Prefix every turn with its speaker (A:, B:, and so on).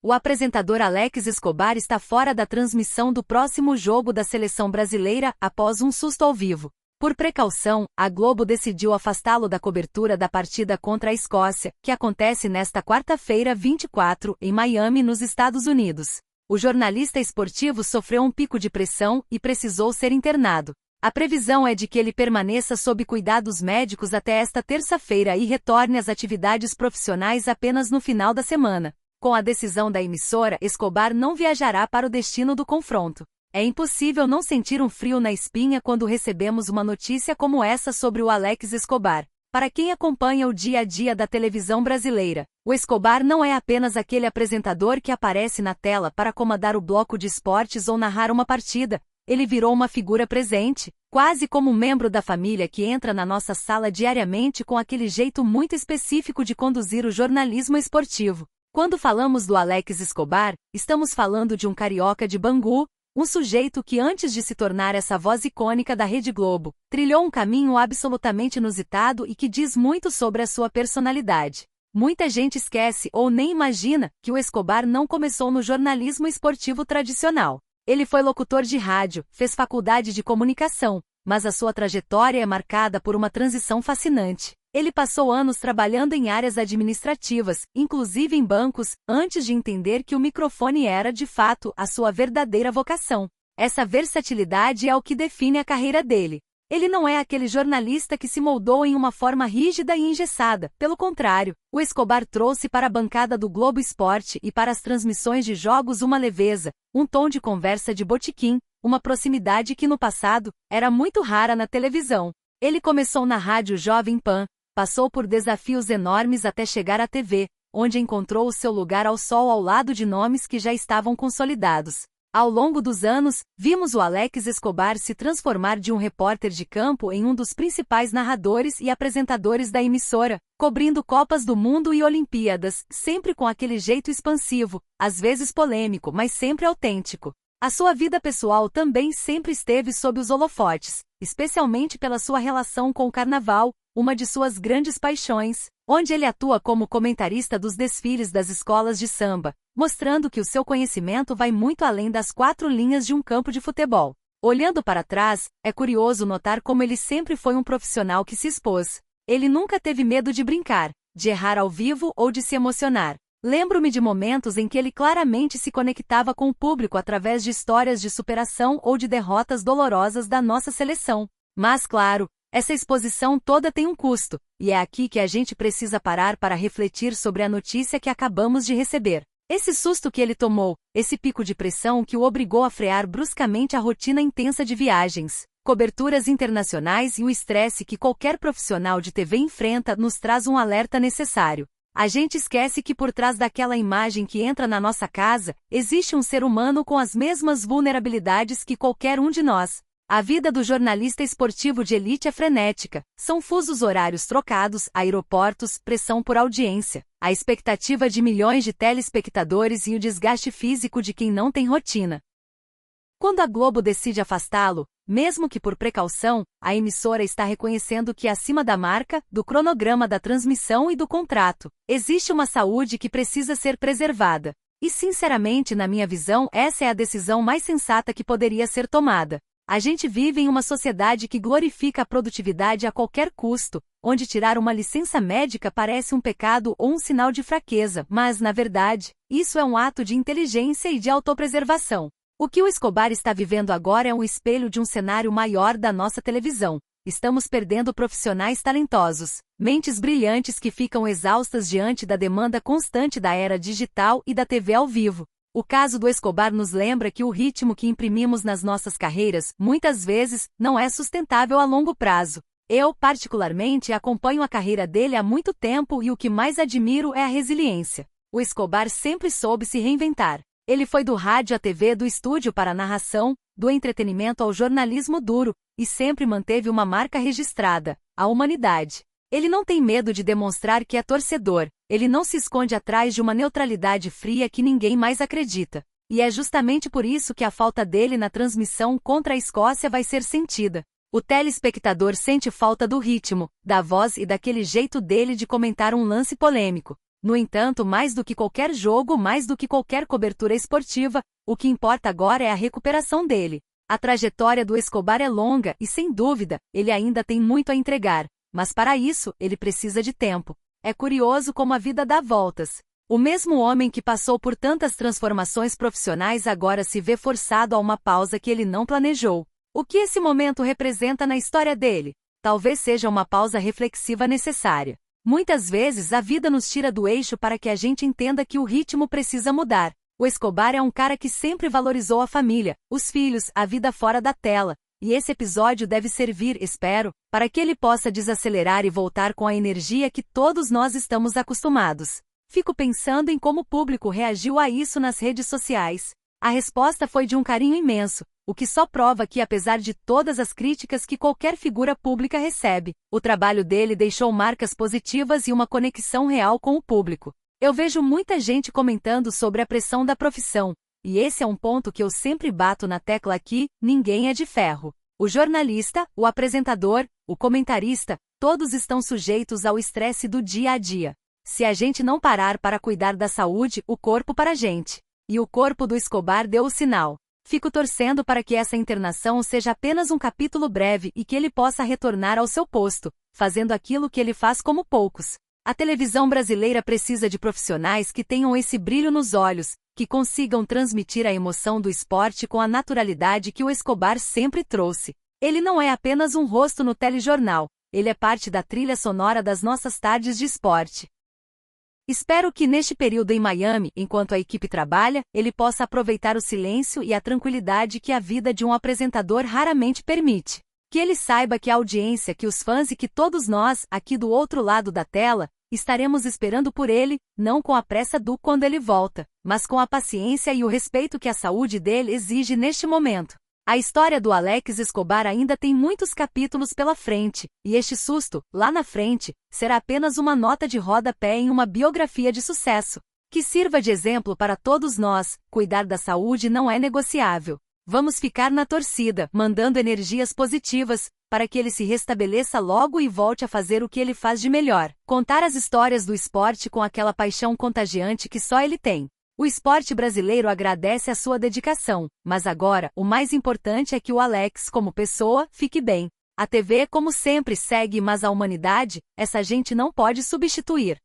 A: O apresentador Alex Escobar está fora da transmissão do próximo jogo da seleção brasileira após um susto ao vivo. Por precaução, a Globo decidiu afastá-lo da cobertura da partida contra a Escócia, que acontece nesta quarta-feira 24, em Miami, nos Estados Unidos. O jornalista esportivo sofreu um pico de pressão e precisou ser internado. A previsão é de que ele permaneça sob cuidados médicos até esta terça-feira e retorne às atividades profissionais apenas no final da semana. Com a decisão da emissora, Escobar não viajará para o destino do confronto. É impossível não sentir um frio na espinha quando recebemos uma notícia como essa sobre o Alex Escobar. Para quem acompanha o dia a dia da televisão brasileira, o Escobar não é apenas aquele apresentador que aparece na tela para comandar o bloco de esportes ou narrar uma partida. Ele virou uma figura presente, quase como um membro da família que entra na nossa sala diariamente com aquele jeito muito específico de conduzir o jornalismo esportivo. Quando falamos do Alex Escobar, estamos falando de um carioca de Bangu, um sujeito que antes de se tornar essa voz icônica da Rede Globo, trilhou um caminho absolutamente inusitado e que diz muito sobre a sua personalidade. Muita gente esquece ou nem imagina que o Escobar não começou no jornalismo esportivo tradicional. Ele foi locutor de rádio, fez faculdade de comunicação, mas a sua trajetória é marcada por uma transição fascinante. Ele passou anos trabalhando em áreas administrativas, inclusive em bancos, antes de entender que o microfone era, de fato, a sua verdadeira vocação. Essa versatilidade é o que define a carreira dele. Ele não é aquele jornalista que se moldou em uma forma rígida e engessada. Pelo contrário, o Escobar trouxe para a bancada do Globo Esporte e para as transmissões de jogos uma leveza, um tom de conversa de botequim, uma proximidade que no passado era muito rara na televisão. Ele começou na rádio Jovem Pan, passou por desafios enormes até chegar à TV, onde encontrou o seu lugar ao sol ao lado de nomes que já estavam consolidados. Ao longo dos anos, vimos o Alex Escobar se transformar de um repórter de campo em um dos principais narradores e apresentadores da emissora, cobrindo Copas do Mundo e Olimpíadas, sempre com aquele jeito expansivo, às vezes polêmico, mas sempre autêntico. A sua vida pessoal também sempre esteve sob os holofotes, especialmente pela sua relação com o carnaval, uma de suas grandes paixões, onde ele atua como comentarista dos desfiles das escolas de samba, mostrando que o seu conhecimento vai muito além das 4 linhas de um campo de futebol. Olhando para trás, é curioso notar como ele sempre foi um profissional que se expôs. Ele nunca teve medo de brincar, de errar ao vivo ou de se emocionar. Lembro-me de momentos em que ele claramente se conectava com o público através de histórias de superação ou de derrotas dolorosas da nossa seleção. Mas, claro, essa exposição toda tem um custo, e é aqui que a gente precisa parar para refletir sobre a notícia que acabamos de receber. Esse susto que ele tomou, esse pico de pressão que o obrigou a frear bruscamente a rotina intensa de viagens, coberturas internacionais e o estresse que qualquer profissional de TV enfrenta nos traz um alerta necessário. A gente esquece que por trás daquela imagem que entra na nossa casa, existe um ser humano com as mesmas vulnerabilidades que qualquer um de nós. A vida do jornalista esportivo de elite é frenética, são fusos horários trocados, aeroportos, pressão por audiência, a expectativa de milhões de telespectadores e o desgaste físico de quem não tem rotina. Quando a Globo decide afastá-lo, mesmo que por precaução, a emissora está reconhecendo que acima da marca, do cronograma da transmissão e do contrato, existe uma saúde que precisa ser preservada. E sinceramente, na minha visão, essa é a decisão mais sensata que poderia ser tomada. A gente vive em uma sociedade que glorifica a produtividade a qualquer custo, onde tirar uma licença médica parece um pecado ou um sinal de fraqueza, mas, na verdade, isso é um ato de inteligência e de autopreservação. O que o Escobar está vivendo agora é um espelho de um cenário maior da nossa televisão. Estamos perdendo profissionais talentosos, mentes brilhantes que ficam exaustas diante da demanda constante da era digital e da TV ao vivo. O caso do Escobar nos lembra que o ritmo que imprimimos nas nossas carreiras, muitas vezes, não é sustentável a longo prazo. Eu, particularmente, acompanho a carreira dele há muito tempo e o que mais admiro é a resiliência. O Escobar sempre soube se reinventar. Ele foi do rádio à TV, do estúdio para a narração, do entretenimento ao jornalismo duro, e sempre manteve uma marca registrada, a humanidade. Ele não tem medo de demonstrar que é torcedor, ele não se esconde atrás de uma neutralidade fria que ninguém mais acredita. E é justamente por isso que a falta dele na transmissão contra a Escócia vai ser sentida. O telespectador sente falta do ritmo, da voz e daquele jeito dele de comentar um lance polêmico. No entanto, mais do que qualquer jogo, mais do que qualquer cobertura esportiva, o que importa agora é a recuperação dele. A trajetória do Escobar é longa e, sem dúvida, ele ainda tem muito a entregar, mas para isso, ele precisa de tempo. É curioso como a vida dá voltas. O mesmo homem que passou por tantas transformações profissionais agora se vê forçado a uma pausa que ele não planejou. O que esse momento representa na história dele? Talvez seja uma pausa reflexiva necessária. Muitas vezes a vida nos tira do eixo para que a gente entenda que o ritmo precisa mudar. O Escobar é um cara que sempre valorizou a família, os filhos, a vida fora da tela, e esse episódio deve servir, espero, para que ele possa desacelerar e voltar com a energia que todos nós estamos acostumados. Fico pensando em como o público reagiu a isso nas redes sociais. A resposta foi de um carinho imenso, o que só prova que, apesar de todas as críticas que qualquer figura pública recebe, o trabalho dele deixou marcas positivas e uma conexão real com o público. Eu vejo muita gente comentando sobre a pressão da profissão, e esse é um ponto que eu sempre bato na tecla aqui: ninguém é de ferro. O jornalista, o apresentador, o comentarista, todos estão sujeitos ao estresse do dia a dia. Se a gente não parar para cuidar da saúde, o corpo para a gente. E o corpo do Escobar deu o sinal. Fico torcendo para que essa internação seja apenas um capítulo breve e que ele possa retornar ao seu posto, fazendo aquilo que ele faz como poucos. A televisão brasileira precisa de profissionais que tenham esse brilho nos olhos, que consigam transmitir a emoção do esporte com a naturalidade que o Escobar sempre trouxe. Ele não é apenas um rosto no telejornal, ele é parte da trilha sonora das nossas tardes de esporte. Espero que neste período em Miami, enquanto a equipe trabalha, ele possa aproveitar o silêncio e a tranquilidade que a vida de um apresentador raramente permite. Que ele saiba que a audiência, que os fãs e que todos nós, aqui do outro lado da tela, estaremos esperando por ele, não com a pressa do quando ele volta, mas com a paciência e o respeito que a saúde dele exige neste momento. A história do Alex Escobar ainda tem muitos capítulos pela frente, e este susto, lá na frente, será apenas uma nota de rodapé em uma biografia de sucesso. Que sirva de exemplo para todos nós: cuidar da saúde não é negociável. Vamos ficar na torcida, mandando energias positivas, para que ele se restabeleça logo e volte a fazer o que ele faz de melhor: contar as histórias do esporte com aquela paixão contagiante que só ele tem. O esporte brasileiro agradece a sua dedicação, mas agora, o mais importante é que o Alex, como pessoa, fique bem. A TV, como sempre, segue, mas a humanidade, essa gente não pode substituir.